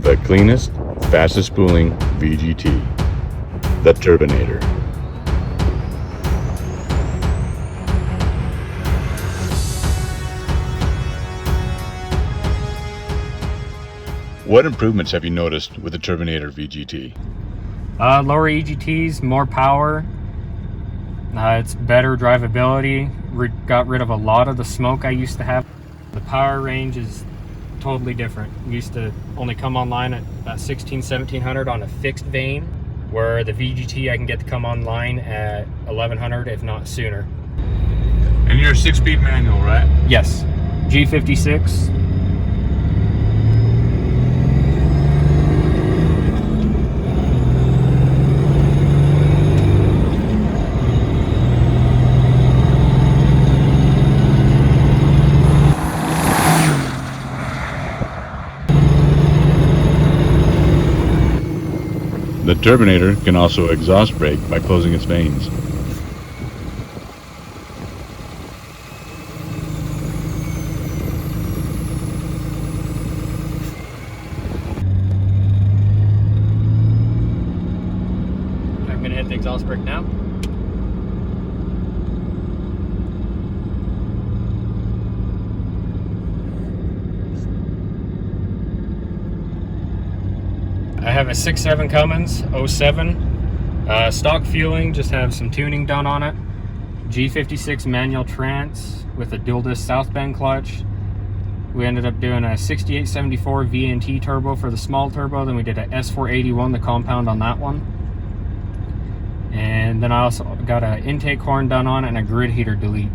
The cleanest, fastest spooling VGT, the Turbonator. What improvements have you noticed with the Turbonator VGT? Lower EGTs, more power. It's better drivability. Got rid of a lot of the smoke I used to have. The power range is totally different. We used to only come online at about 1700 on a fixed vane, where the VGT I can get to come online at 1100 if not sooner. And you're a 6-speed manual, right? Yes, G56. The Turbonator can also exhaust brake by closing its vanes. I'm going to hit the exhaust brake now. I have a 6.7 Cummins 07, stock fueling, just have some tuning done on it. G56 manual trans with a dual disc south bend clutch. We ended up doing a 6874 VGT Turbo for the small turbo, then we did a S481, the compound on that one. And then I also got an intake horn done on it and a grid heater delete.